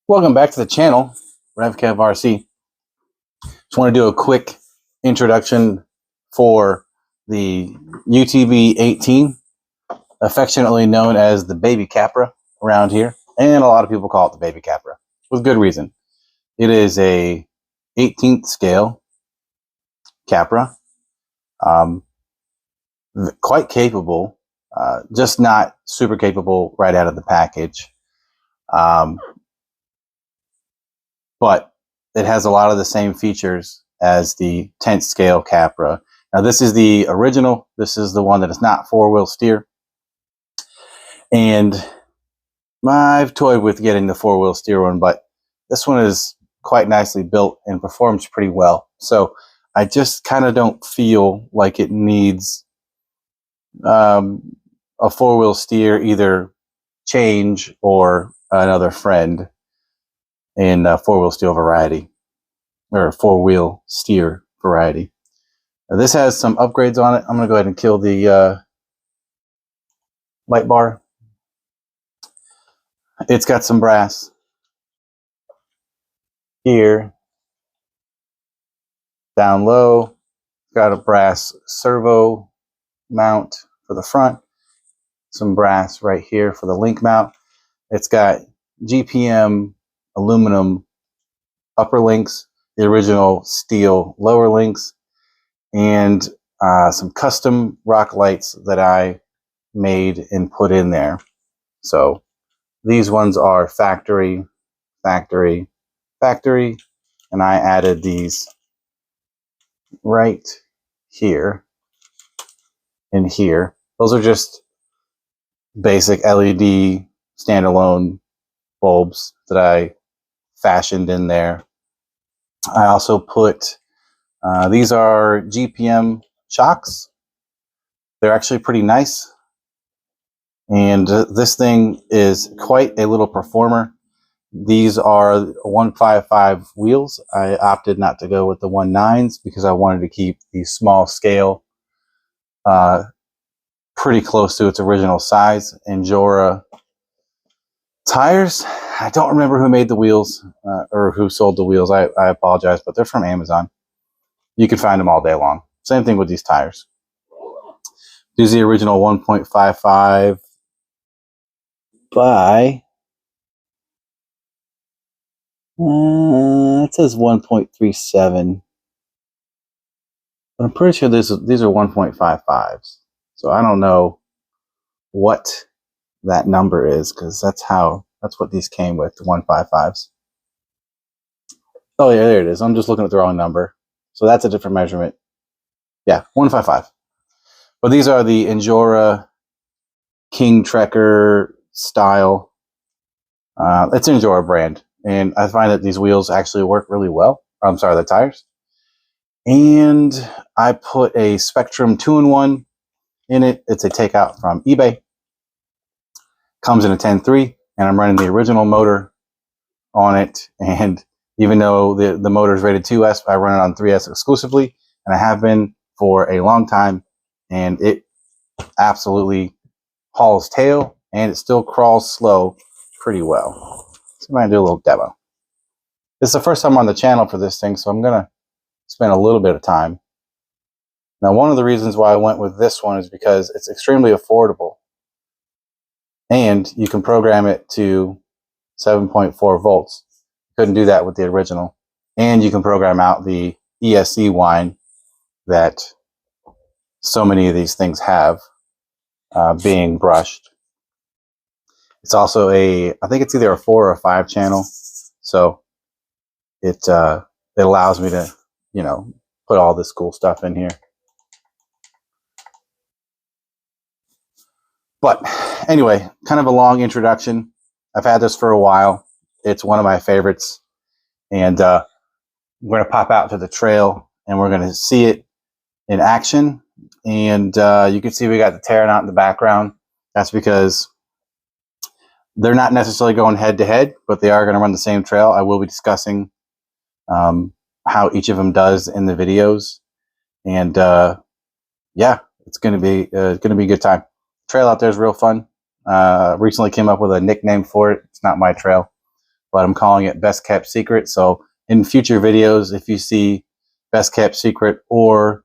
Welcome back to the channel, RevKevRC. Just want to do a quick introduction for the UTB18, affectionately known as the baby Capra around here, and a lot of people call it the baby Capra, with good reason. It is a 18th scale Capra, quite capable, just not super capable right out of the package. But it has a lot of the same features as the 10th scale Capra. Now this is the original. This is the one that is not four-wheel steer. And I've toyed with getting the four-wheel steer one, but this one is quite nicely built and performs pretty well. So I just kind of don't feel like it needs a four-wheel steer, either change or another friend in four-wheel steer variety, or four-wheel steer variety. Now, this has some upgrades on it. I'm going to go ahead and kill the light bar. It's got some brass here, down low. Got a brass servo mount for the front, some brass right here for the link mount. It's got GPM aluminum upper links, the original steel lower links, and some custom rock lights that I made and put in there. So these ones are factory, and I added these right here and here. Those are just basic LED standalone bulbs that I fashioned in there. I also put these are GPM shocks. They're actually pretty nice, and this thing is quite a little performer. These are 155 wheels. I opted not to go with the 19s because I wanted to keep the small scale pretty close to its original size. Injora tires. I don't remember who made the wheels or who sold the wheels. I apologize, but they're from Amazon. You can find them all day long. Same thing with these tires. These are the original 1.55 by it says 1.37, but I'm pretty sure these are 1.55s. So I don't know what that number is, because that's what these came with, the 155s. Oh yeah, there it is. I'm just looking at the wrong number. So that's a different measurement. Yeah, 155. But these are the Injora King Trekker style. It's an Injora brand. And I find that these wheels actually work really well. I'm sorry, the tires. And I put a Spectrum 2-in-1 in it. It's a takeout from eBay. Comes in a 10.3, and I'm running the original motor on it. And even though the motor is rated 2S, I run it on 3S exclusively, and I have been for a long time, and it absolutely hauls tail, and it still crawls slow pretty well. So I'm going to do a little demo. This is the first time on the channel for this thing, so I'm going to spend a little bit of time. Now, one of the reasons why I went with this one is because it's extremely affordable, and you can program it to 7.4 volts. Couldn't do that with the original. And you can program out the ESC whine that so many of these things have being brushed. It's also I think it's either a 4 or a 5 channel. So it allows me to, put all this cool stuff in here. But anyway, kind of a long introduction. I've had this for a while. It's one of my favorites. And we're going to pop out to the trail, and we're going to see it in action. And you can see we got the Terran out in the background. That's because they're not necessarily going head-to-head, but they are going to run the same trail. I will be discussing how each of them does in the videos. And yeah, it's going to be a good time. Trail out there is real fun. Recently came up with a nickname for it. It's not my trail. but I'm calling it Best Kept Secret. So in future videos, if you see Best Kept Secret or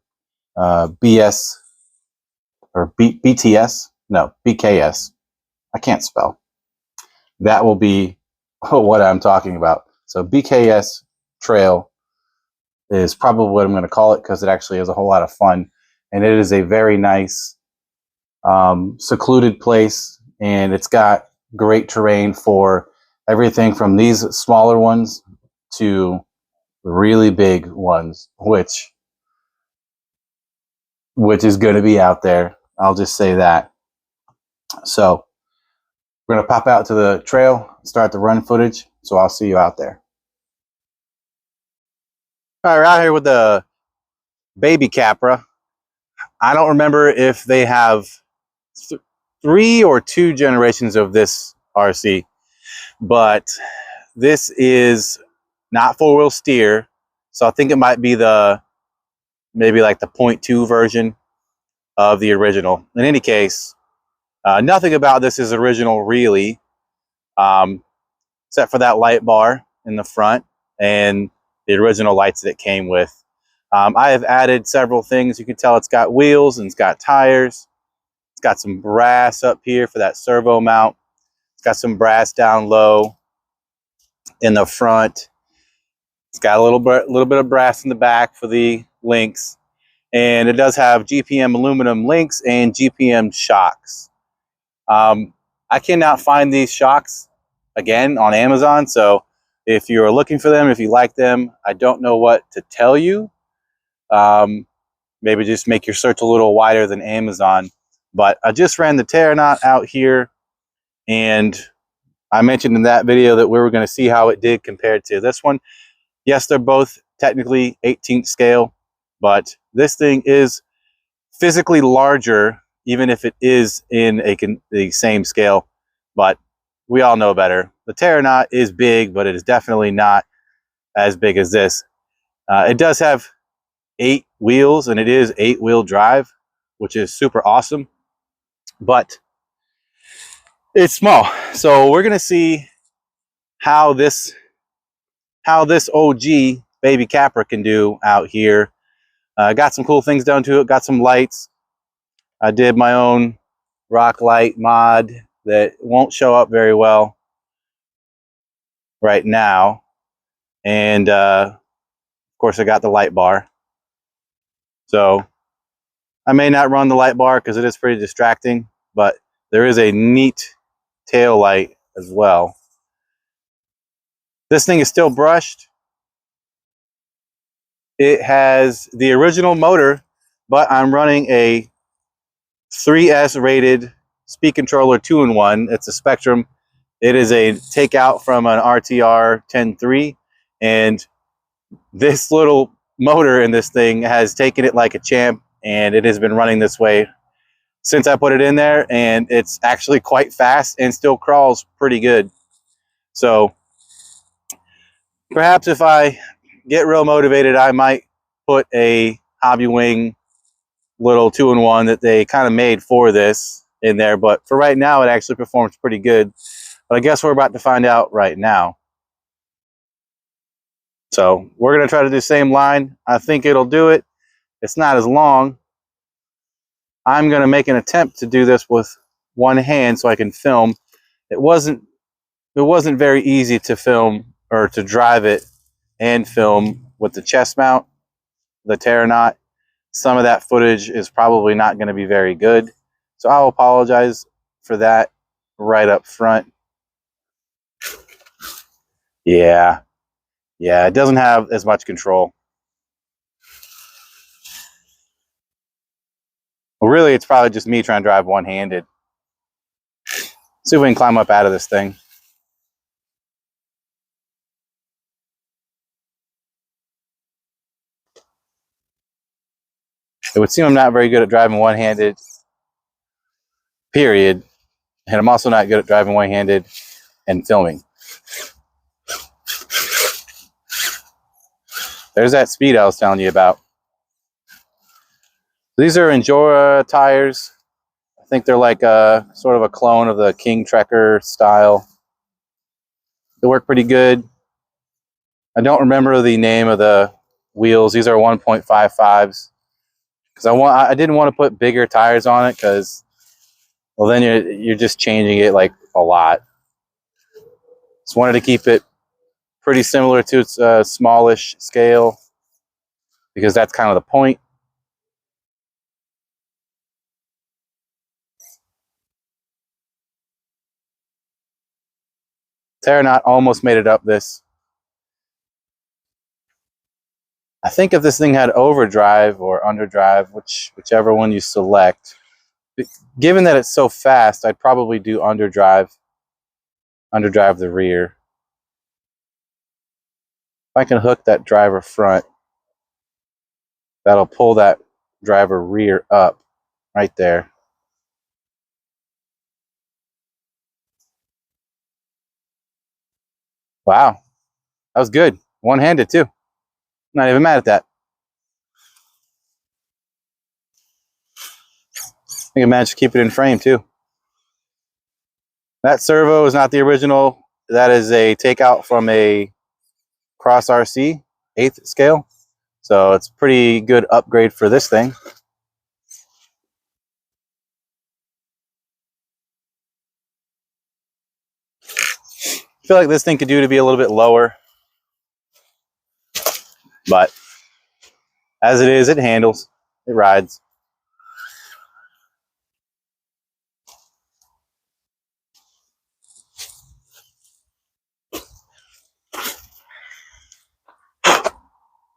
BS or BTS, no, BKS, I can't spell. That will be what I'm talking about. So BKS Trail is probably what I'm going to call it, because it actually is a whole lot of fun. And it is a very nice, secluded place. And it's got great terrain for everything from these smaller ones to really big ones, which is going to be out there. I'll just say that. So we're going to pop out to the trail, start the run footage. So I'll see you out there. All right, we're out here with the baby Capra. I don't remember if they have 3 or 2 generations of this RC, but this is not 4-wheel steer. So I think it might be maybe like the 0.2 version of the original. In any case, nothing about this is original really, except for that light bar in the front and the original lights that it came with. I have added several things. You can tell it's got wheels and it's got tires. It's got some brass up here for that servo mount. It's got some brass down low in the front. It's got a little bit of brass in the back for the links. And it does have GPM aluminum links and GPM shocks. I cannot find these shocks, again, on Amazon. So if you're looking for them, if you like them, I don't know what to tell you. Maybe just make your search a little wider than Amazon. But I just ran the Terranaut out here, and I mentioned in that video that we were going to see how it did compared to this one. Yes, they're both technically 18th scale, but this thing is physically larger, even if it is in the same scale. But we all know better. The Terranaut is big, but it is definitely not as big as this. It does have 8 wheels, and it is 8-wheel drive, which is super awesome. But it's small, so we're gonna see how this OG baby Capra can do out here. Got some cool things done to it. Got some lights. I did my own rock light mod that won't show up very well right now, and of course I got the light bar. So I may not run the light bar because it is pretty distracting, but there is a neat tail light as well. This thing is still brushed. It has the original motor, but I'm running a 3S rated speed controller 2-in-1. It's a Spectrum. It is a takeout from an RTR 10.3, and this little motor in this thing has taken it like a champ, and it has been running this way since I put it in there, and it's actually quite fast and still crawls pretty good. So perhaps if I get real motivated, I might put a Hobby Wing little 2-in-1 that they kind of made for this in there, but for right now it actually performs pretty good. But I guess we're about to find out right now. So we're going to try to do the same line. I think it'll do it. It's not as long. I'm going to make an attempt to do this with one hand so I can film. It wasn't very easy to film or to drive it and film with the chest mount, the Terranaut. Some of that footage is probably not going to be very good, so I'll apologize for that right up front. Yeah, it doesn't have as much control. Well, really, it's probably just me trying to drive one-handed. See if we can climb up out of this thing. It would seem I'm not very good at driving one-handed, period. And I'm also not good at driving one-handed and filming. There's that speed I was telling you about. These are Endura tires. I think they're like sort of a clone of the King Trekker style. They work pretty good. I don't remember the name of the wheels. These are 1.55s because I didn't want to put bigger tires on it because, well, then you're just changing it like a lot. Just wanted to keep it pretty similar to its smallish scale because that's kind of the point. Terranaut almost made it up this. I think if this thing had overdrive or underdrive, whichever one you select, given that it's so fast, I'd probably do underdrive the rear. If I can hook that driver front, that'll pull that driver rear up right there. Wow, that was good. One-handed too. Not even mad at that. I think I managed to keep it in frame too. That servo is not the original. That is a takeout from a Cross RC 8th scale. So it's pretty good upgrade for this thing. I feel like this thing could do to be a little bit lower, but as it is, it handles, it rides.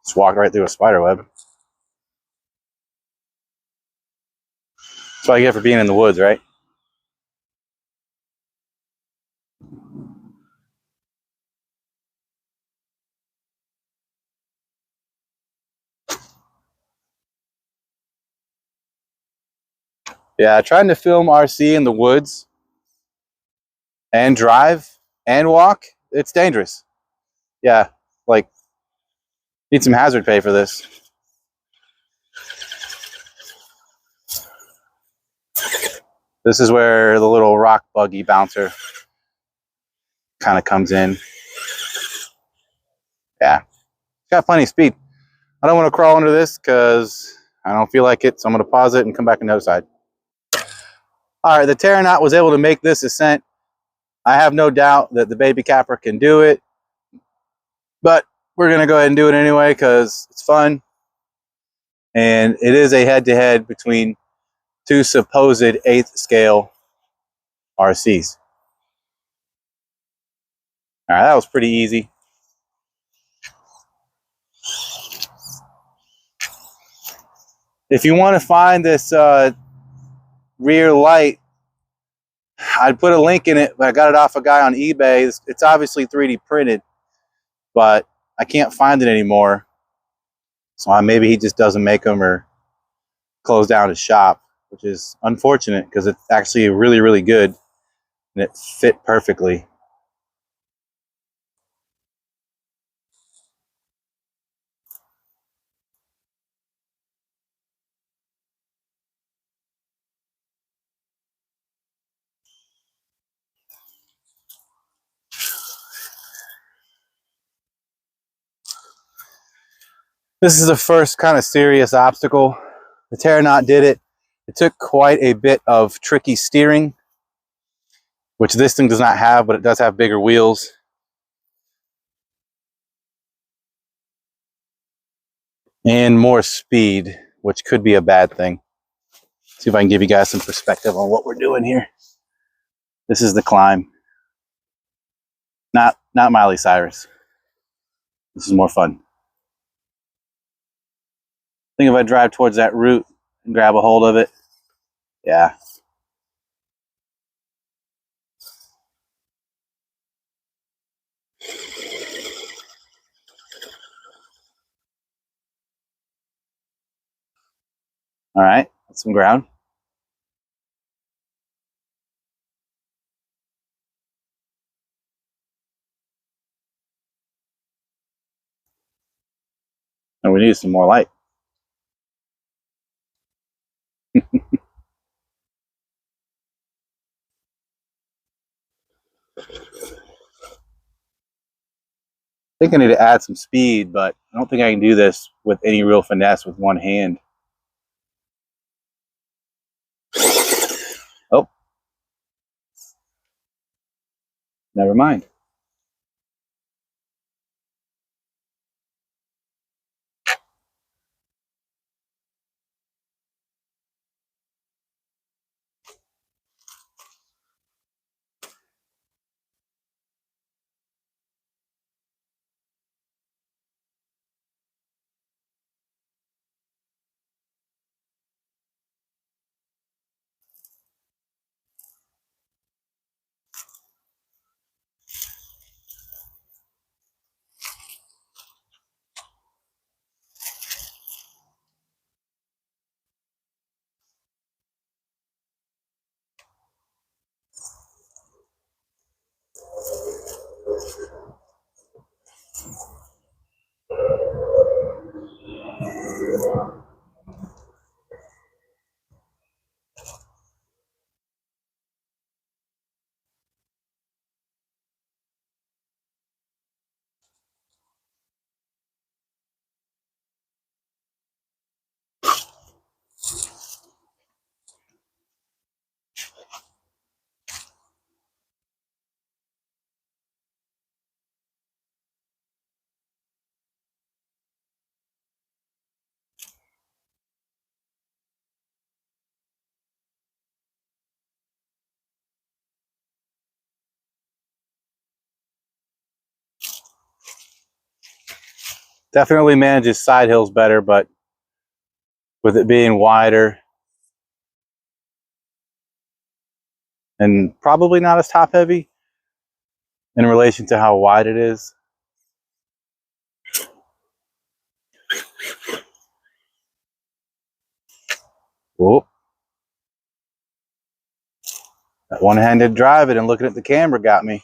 Just walked right through a spider web. That's what I get for being in the woods, right? Yeah, trying to film RC in the woods and drive and walk, it's dangerous. Yeah, like, need some hazard pay for this. This is where the little rock buggy bouncer kind of comes in. Yeah, got plenty of speed. I don't want to crawl under this because I don't feel like it, so I'm going to pause it and come back on the other side. All right, the Terranaut was able to make this ascent. I have no doubt that the baby Capra can do it, but we're going to go ahead and do it anyway because it's fun. And it is a head-to-head between two supposed 8th scale RCs. All right, that was pretty easy. If you want to find this rear light, I'd put a link in it, but I got it off a guy on eBay. It's obviously 3D printed, but I can't find it anymore. So maybe he just doesn't make them or close down his shop, which is unfortunate because it's actually really, really good and it fit perfectly. This is the first kind of serious obstacle. The Terranaut did it. It took quite a bit of tricky steering, which this thing does not have, but it does have bigger wheels. And more speed, which could be a bad thing. See if I can give you guys some perspective on what we're doing here. This is the climb. Not Miley Cyrus. This is more fun. I think if I drive towards that root and grab a hold of it, yeah. All right, that's some ground. And we need some more light. think I need to add some speed, but I don't think I can do this with any real finesse with one hand. Oh, never mind. Definitely manages side hills better, but with it being wider and probably not as top heavy in relation to how wide it is. Whoop. That one-handed driving and looking at the camera got me.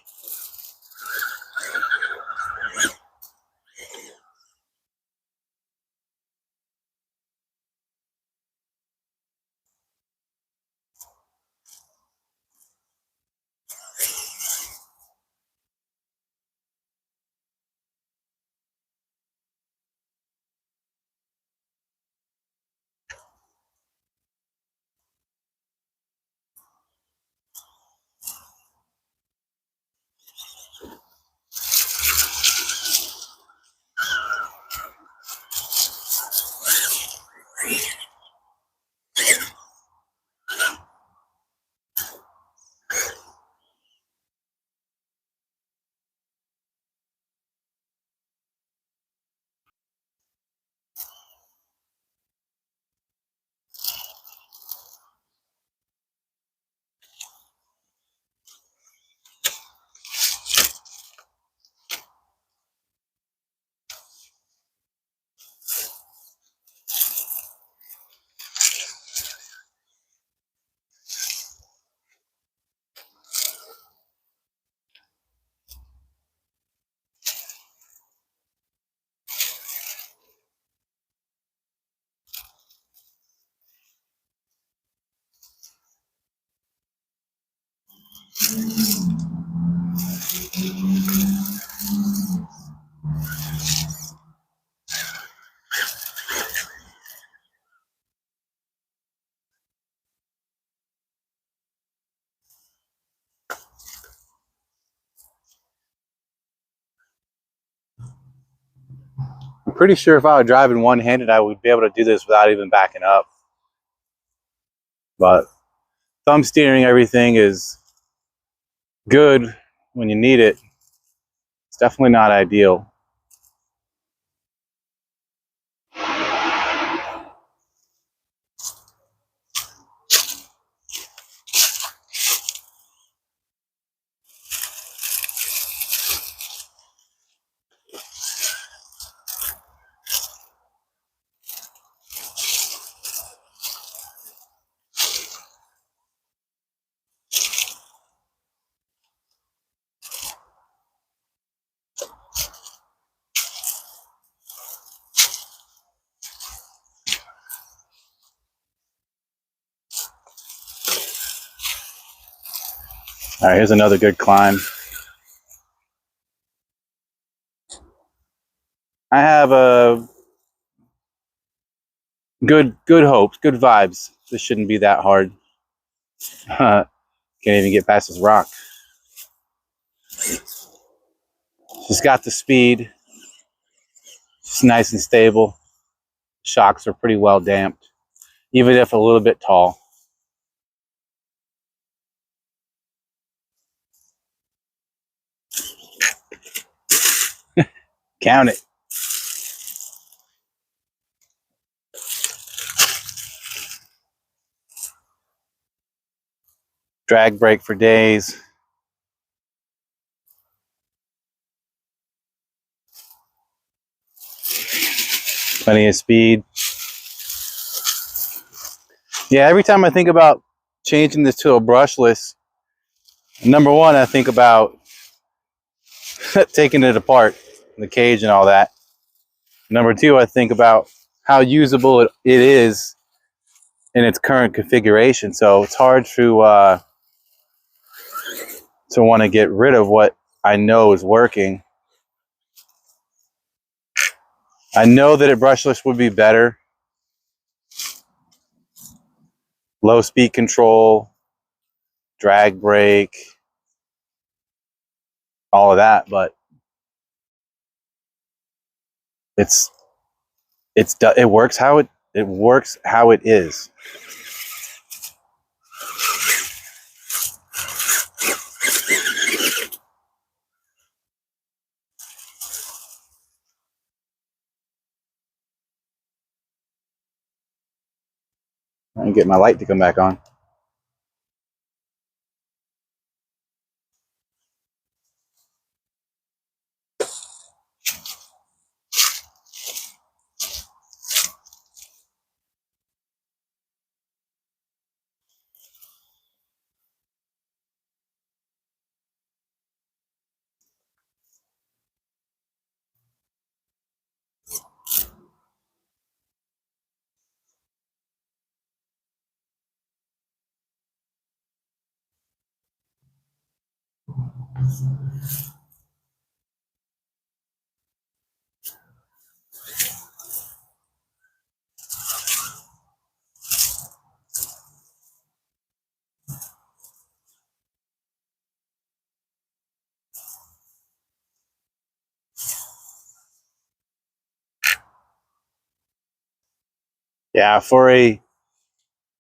I'm pretty sure if I were driving one-handed, I would be able to do this without even backing up. But thumb steering, everything is good when you need it. It's definitely not ideal. All right, here's another good climb. I have a good hopes, good vibes. This shouldn't be that hard. Can't even get past this rock. Just got the speed. It's nice and stable. Shocks are pretty well damped, even if a little bit tall. Count it. Drag brake for days. Plenty of speed. Yeah, every time I think about changing this to a brushless, number one, I think about taking it apart, the cage and all that. Number two, I think about how usable it is in its current configuration. So it's hard to want to get rid of what I know is working. I know that a brushless would be better. Low speed control, drag brake, all of that, but it works how it is. I can get my light to come back on. Yeah, for a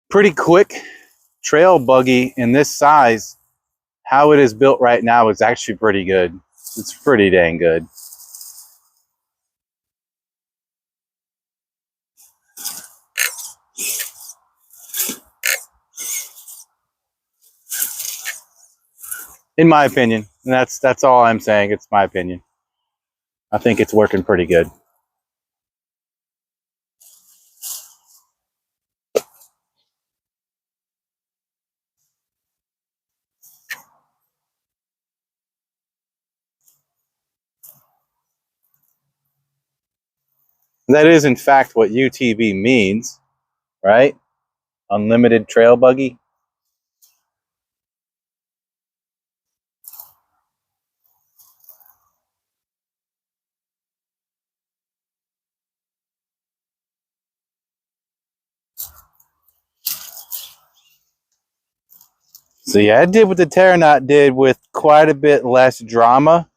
pretty quick trail buggy in this size, how it is built right now is actually pretty good. It's pretty dang good. In my opinion, and that's all I'm saying. It's my opinion. I think it's working pretty good. That is, in fact, what UTB means, right? Unlimited trail buggy. So yeah, it did what the Terranaut did with quite a bit less drama.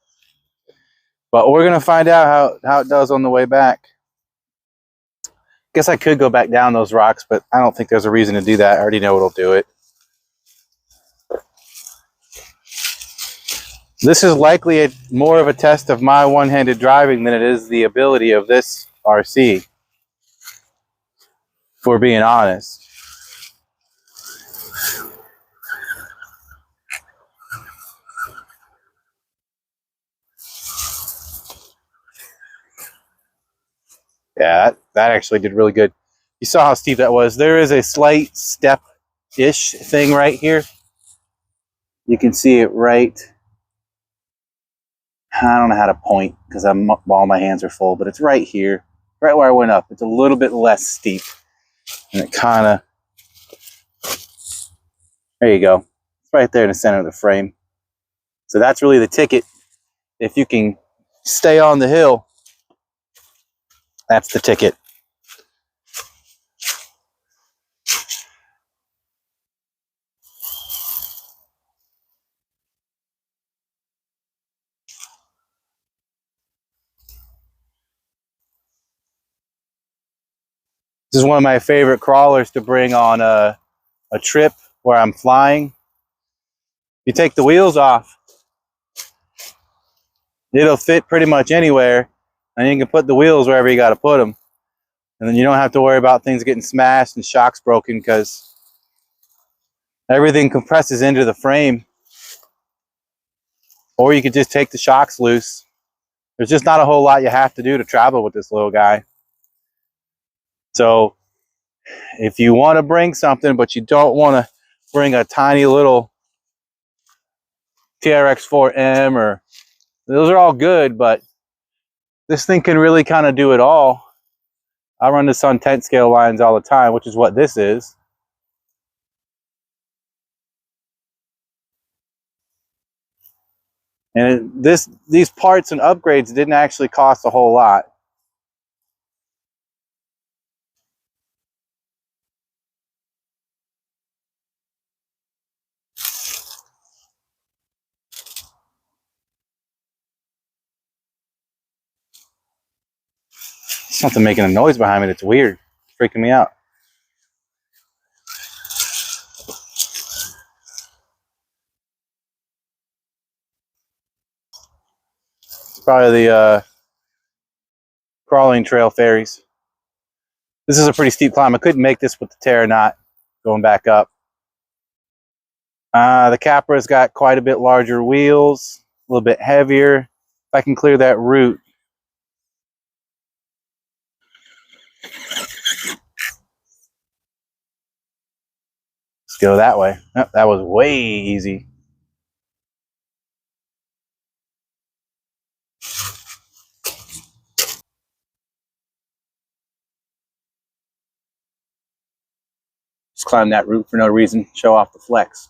But we're gonna find out how it does on the way back. Guess I could go back down those rocks, but I don't think there's a reason to do that. I already know it'll do it. This is likely more of a test of my one-handed driving than it is the ability of this RC, for being honest. Yeah, that actually did really good. You saw how steep that was. There is a slight step-ish thing right here. You can see it right. I don't know how to point because all my hands are full, but it's right here, right where I went up. It's a little bit less steep, and it kind of, there you go. It's right there in the center of the frame. So that's really the ticket. If you can stay on the hill, That's the ticket. This is one of my favorite crawlers to bring on a trip where I'm flying. You take the wheels off, it'll fit pretty much anywhere, and you can put the wheels wherever you got to put them. And then you don't have to worry about things getting smashed and shocks broken because everything compresses into the frame. Or you could just take the shocks loose. There's just not a whole lot you have to do to travel with this little guy. So if you want to bring something, but you don't want to bring a tiny little TRX-4M, or those are all good, but this thing can really kind of do it all. I run this on tent scale lines all the time, which is what this is. And these parts and upgrades didn't actually cost a whole lot. Something making a noise behind me that's weird. It's freaking me out. It's probably the crawling trail fairies. This is a pretty steep climb. I couldn't make this with the Terra knot going back up. The Capra's got quite a bit larger wheels, a little bit heavier. If I can clear that root. Let's go that way. Oh, that was way easy. Just climb that root for no reason. Show off the flex.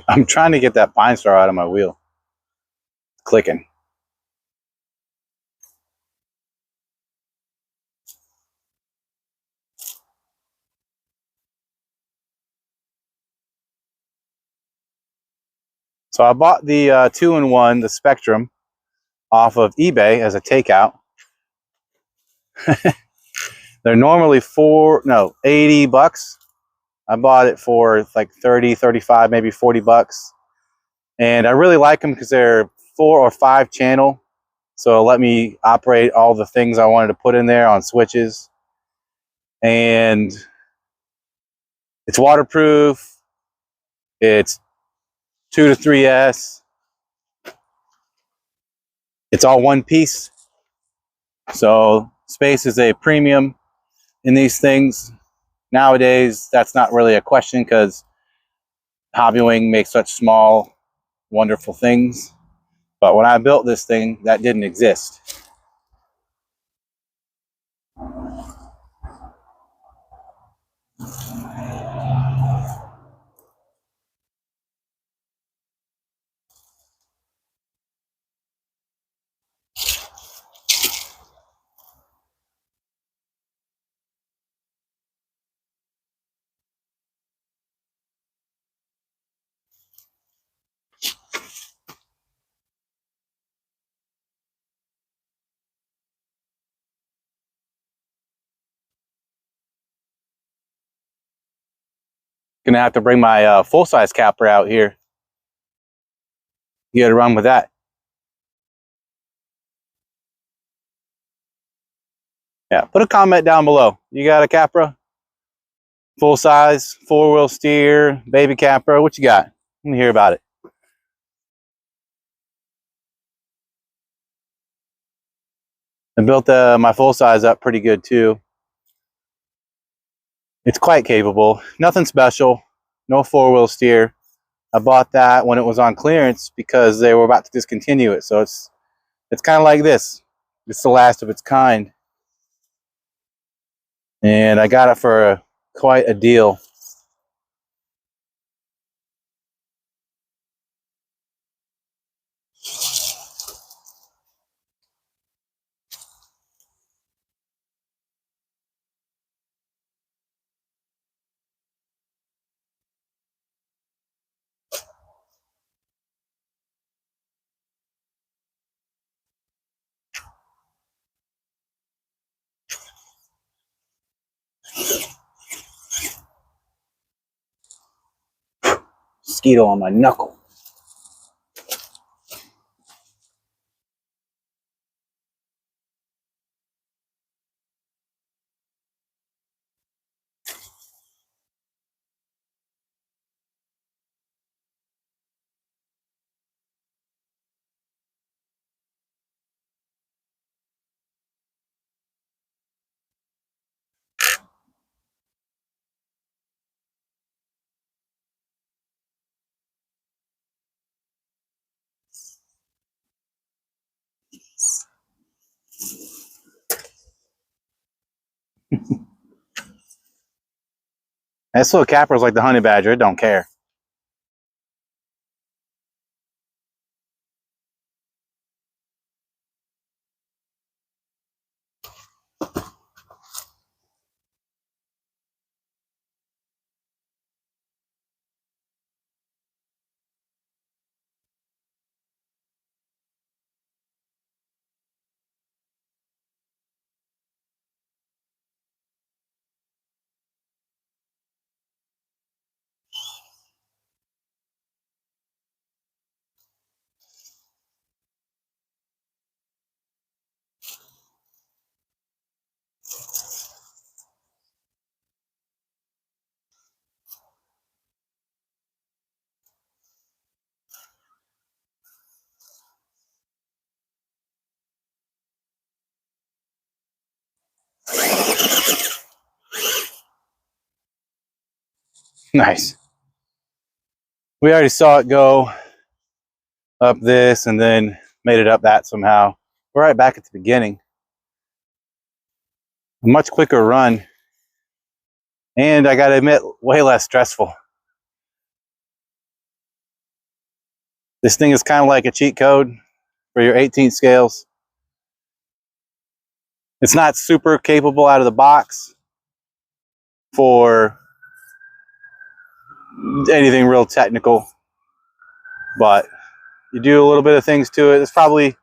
I'm trying to get that pine star out of my wheel. It's clicking. So I bought the 2-in-1, the Spectrum, off of eBay as a takeout. They're normally 80 bucks. I bought it for like 30, 35, maybe 40 bucks. And I really like them because they're 4 or 5 channel. So it'll let me operate all the things I wanted to put in there on switches. And it's waterproof. It's 2 to 3S. It's all one piece. So space is a premium in these things. Nowadays, that's not really a question because hobbying makes such small, wonderful things. But when I built this thing, that didn't exist. Gonna have to bring my full-size capra out here. You gotta run with that. Yeah, put a comment down below. You got a capra? Full size, 4-wheel steer, baby capra. What you got? Let me hear about it. I built my full size up pretty good too. It's quite capable. Nothing special. No 4-wheel steer. I bought that when it was on clearance because they were about to discontinue it. So it's kind of like this. It's the last of its kind. And I got it for quite a deal. Mosquito on my knuckle. This little capra is like the honey badger. It don't care. Nice. We already saw it go up this and then made it up that somehow. We're right back at the beginning. A much quicker run. And I gotta admit, way less stressful. This thing is kind of like a cheat code for your 18th scales. It's not super capable out of the box for anything real technical, but you do a little bit of things to it. It's probably,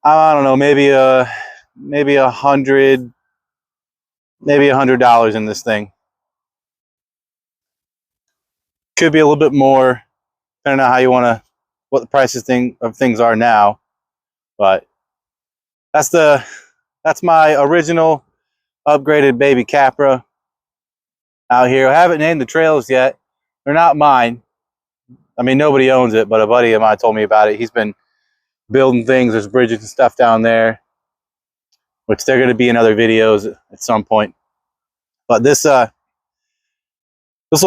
I don't know, maybe $100 in this thing. Could be a little bit more, depending on how you want to, what the prices of things are now. But that's my original upgraded baby capra out here. I haven't named the trails yet. They're not mine. I mean, nobody owns it, but a buddy of mine told me about it. He's been building things. There's bridges and stuff down there, which they're going to be in other videos at some point. But this little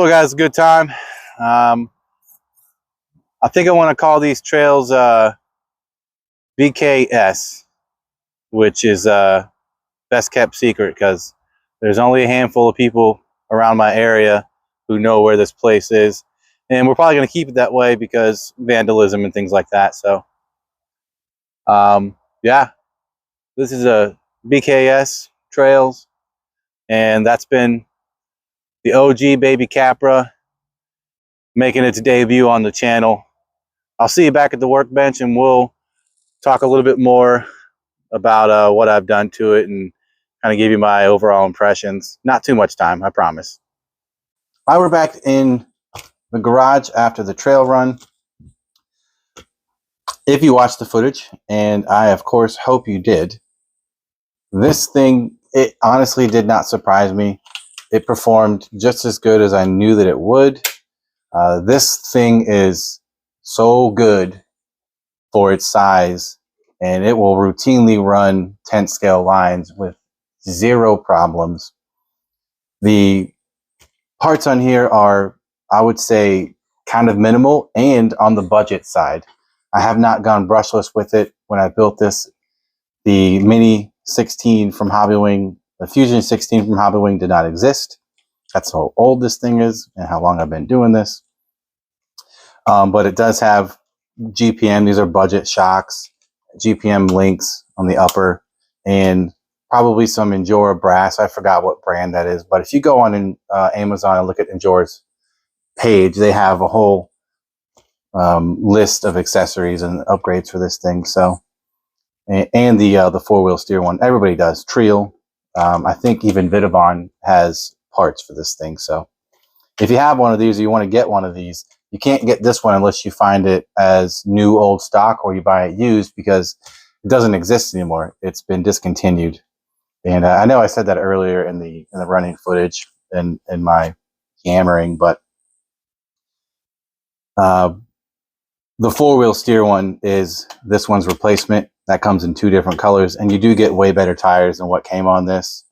guy's a good time. I think I want to call these trails BKS, which is best kept secret, because there's only a handful of people around my area who know where this place is. And we're probably going to keep it that way because vandalism and things like that. So, yeah, this is a BKS trails, and that's been the OG baby capra making its debut on the channel. I'll see you back at the workbench, and we'll talk a little bit more about what I've done to it and kind of give you my overall impressions. Not too much time, I promise. we're back in the garage after the trail run. If you watched the footage, and I of course hope you did, this thing, it honestly did not surprise me. It performed just as good as I knew that it would. This thing is so good for its size, and it will routinely run 10 scale lines with zero problems. The parts on here are, I would say, kind of minimal and on the budget side. I have not gone brushless with it. When I built this, the Mini 16 from Hobbywing, the Fusion 16 from Hobbywing did not exist. That's how old this thing is and how long I've been doing this. But it does have GPM. These are budget shocks, GPM links on the upper, and probably some Endura brass. I forgot what brand that is, but if you go on Amazon and look at Endura's page, they have a whole list of accessories and upgrades for this thing. So, and the four-wheel steer one, everybody does. Trial, I think even Vitavon has parts for this thing. So, if you have one of these or you want to get one of these, you can't get this one unless you find it as new old stock or you buy it used, because it doesn't exist anymore. It's been discontinued. And I know I said that earlier in the running footage and in my hammering, but the four-wheel steer one is this one's replacement. That comes in 2 different colors, and you do get way better tires than what came on this.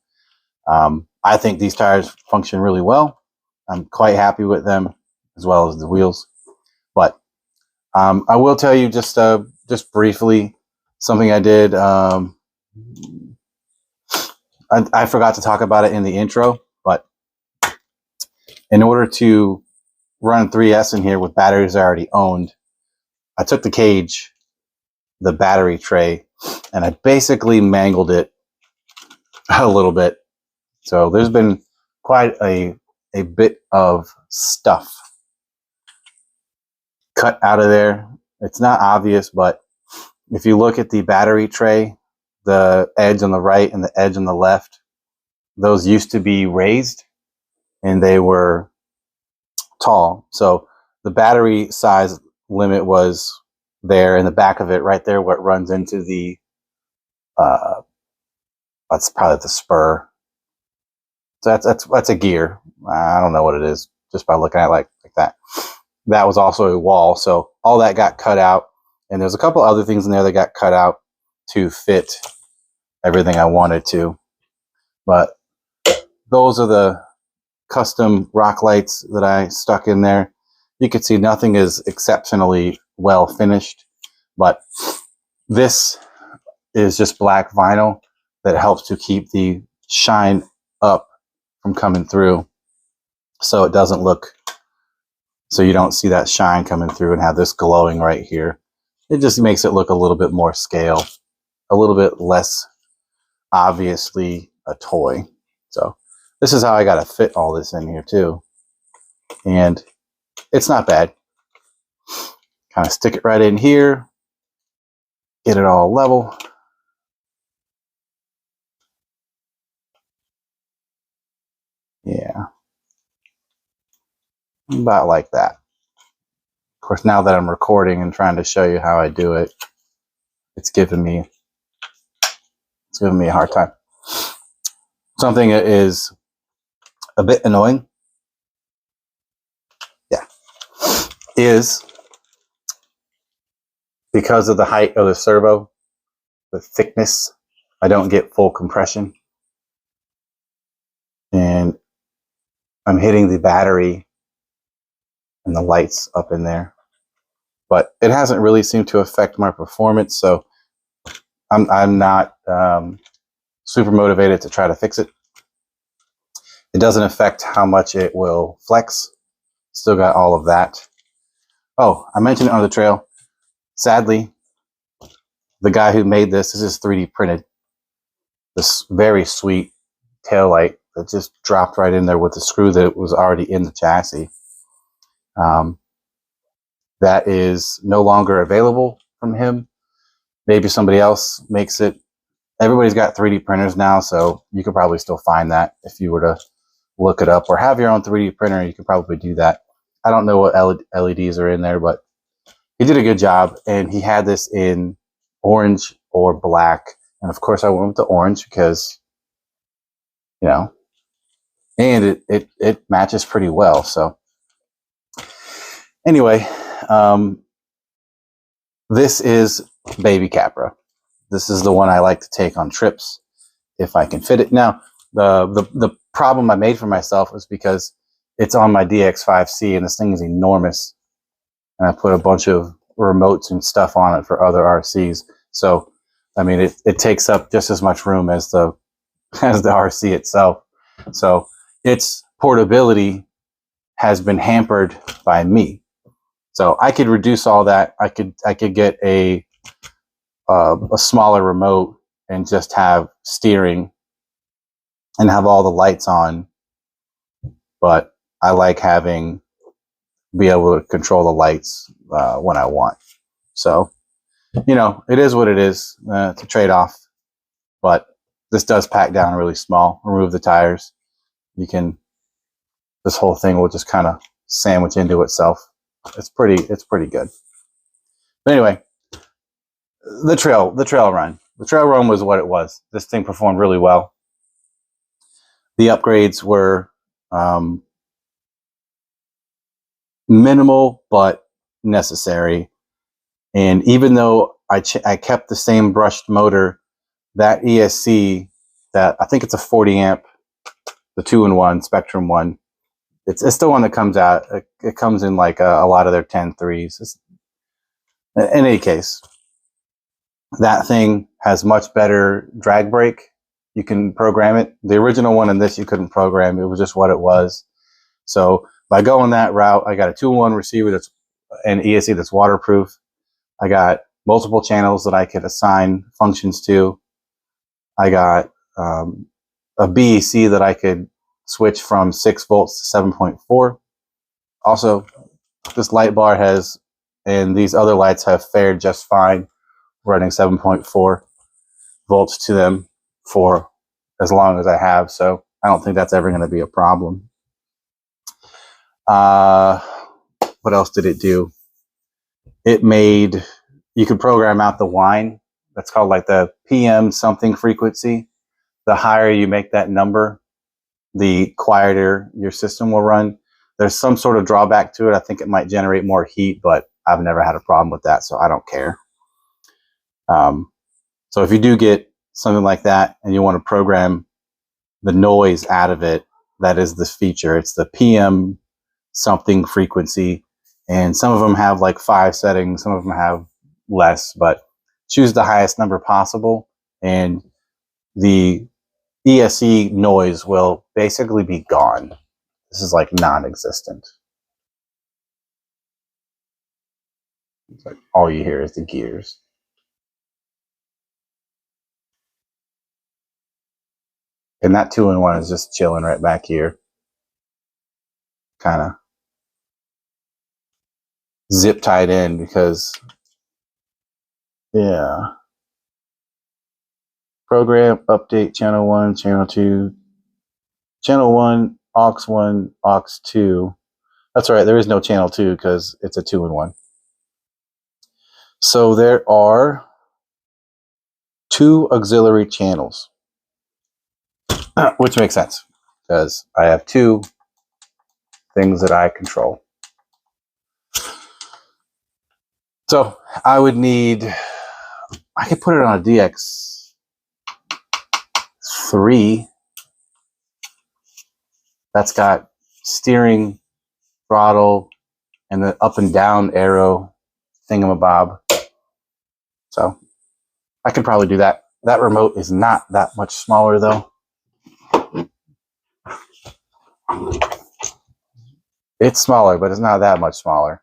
I think these tires function really well. I'm quite happy with them, as well as the wheels. But I will tell you just briefly something I did. I forgot to talk about it in the intro, but in order to run 3S in here with batteries I already owned, I took the cage, the battery tray, and I basically mangled it a little bit. So there's been quite a bit of stuff cut out of there. It's not obvious, but if you look at the battery tray, the edge on the right and the edge on the left, those used to be raised and they were tall. So the battery size limit was there in the back of it, right there, what runs into the that's probably the spur. So that's a gear. I don't know what it is just by looking at it like that. That was also a wall, so all that got cut out, and there's a couple other things in there that got cut out to fit everything I wanted to. But those are the custom rock lights that I stuck in there. You can see nothing is exceptionally well finished, but this is just black vinyl that helps to keep the shine up from coming through, so it doesn't look, so you don't see that shine coming through and have this glowing right here. It just makes it look a little bit more scale, a little bit less obviously a toy. So this is how I got to fit all this in here too, and it's not bad. Kind of stick it right in here, get it all level. Yeah, about like that. Of course, now that I'm recording and trying to show you how I do it, it's giving me a hard time. Something that is a bit annoying, yeah, is because of the height of the servo, the thickness, I don't get full compression, and I'm hitting the battery and the lights up in there, but it hasn't really seemed to affect my performance, so I'm not super motivated to try to fix it. It doesn't affect how much it will flex. Still got all of that. Oh, I mentioned it on the trail. Sadly, the guy who made this is 3D printed. This very sweet tail light that just dropped right in there with the screw that was already in the chassis. That is no longer available from him. Maybe somebody else makes it. Everybody's got 3D printers now, so you could probably still find that if you were to look it up, or have your own 3D printer. You can probably do that. I don't know what LEDs are in there, but he did a good job, and he had this in orange or black. And of course I went with the orange because, you know, and it matches pretty well. So anyway, this is baby Capra. This is the one I like to take on trips if I can fit it. Now, the problem I made for myself was because it's on my DX5C, and this thing is enormous. And I put a bunch of remotes and stuff on it for other RCs. So, I mean, it takes up just as much room as the RC itself. So its portability has been hampered by me. So I could reduce all that. I could get a smaller remote and just have steering and have all the lights on. But I like be able to control the lights when I want. So, you know, it is what it is. It's a trade-off. But this does pack down really small. Remove the tires. This whole thing will just kind of sandwich into itself. It's pretty good. But anyway, the trail run. The trail run was what it was. This thing performed really well. The upgrades were minimal but necessary. And even though I kept the same brushed motor, that ESC, that I think it's a 40 amp, the 2-in-1 Spectrum one, it's the one that comes out. It comes in like a lot of their 10.3s. In any case, that thing has much better drag brake. You can program it. The original one and this you couldn't program. It was just what it was. So by going that route, I got a 2-in-1 receiver that's an ESC that's waterproof. I got multiple channels that I could assign functions to. I got a BEC that I could switch from 6 volts to 7.4. Also, this light bar has, and these other lights have fared just fine running 7.4 volts to them for as long as I have. So I don't think that's ever going to be a problem. What else did it do? It made, you could program out the whine. That's called like the PM something frequency. The higher you make that number, the quieter your system will run. There's some sort of drawback to it. I think it might generate more heat, but I've never had a problem with that, so I don't care. So if you do get something like that and you want to program the noise out of it, that is this feature. It's the PM something frequency, and some of them have like 5 settings, some of them have less, but choose the highest number possible and the ESC noise will basically be gone. This is like non-existent. It's like all you hear is the gears. And that 2-in-1 is just chilling right back here. Kind of zip tied in because, yeah. Program, update, channel 1, channel 2, channel 1, aux 1, aux 2. That's right, there is no channel 2 because it's a 2-in-1. So there are 2 auxiliary channels, which makes sense because I have 2 things that I control. So I would need, I could put it on a DX3. That's got steering, throttle, and the up and down arrow thingamabob. So I could probably do that. That remote is not that much smaller though. It's smaller, but it's not that much smaller.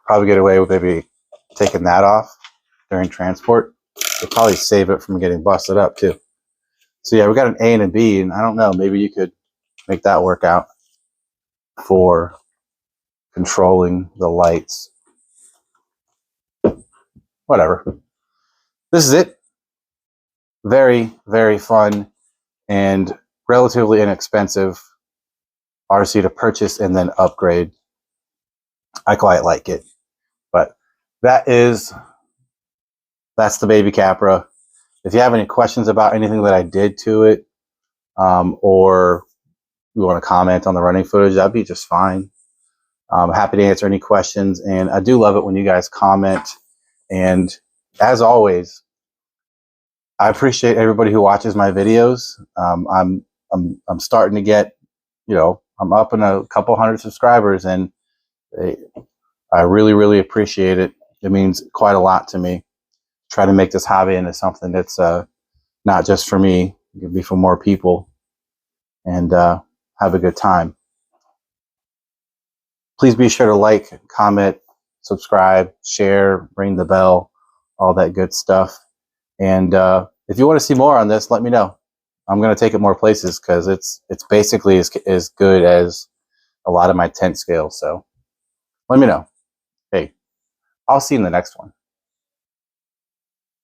Probably get away with maybe taking that off during transport. It'll probably save it from getting busted up too. So yeah, we got an A and a B, and I don't know, maybe you could make that work out for controlling the lights. Whatever. This is it. Very, very fun and relatively inexpensive RC to purchase and then upgrade. I quite like it. But that's the baby Capra. If you have any questions about anything that I did to it, or you want to comment on the running footage, that'd be just fine. I'm happy to answer any questions, and I do love it when you guys comment. And as always, I appreciate everybody who watches my videos. I'm starting to get, I'm up in a couple hundred subscribers, and I really appreciate it. It means quite a lot to me. Try to make this hobby into something that's not just for me. It can be for more people, and have a good time. Please be sure to like, comment, subscribe, share, ring the bell, all that good stuff. And if you want to see more on this, let me know. I'm going to take it more places because it's basically as good as a lot of my tent scales. So let me know. Hey, I'll see you in the next one.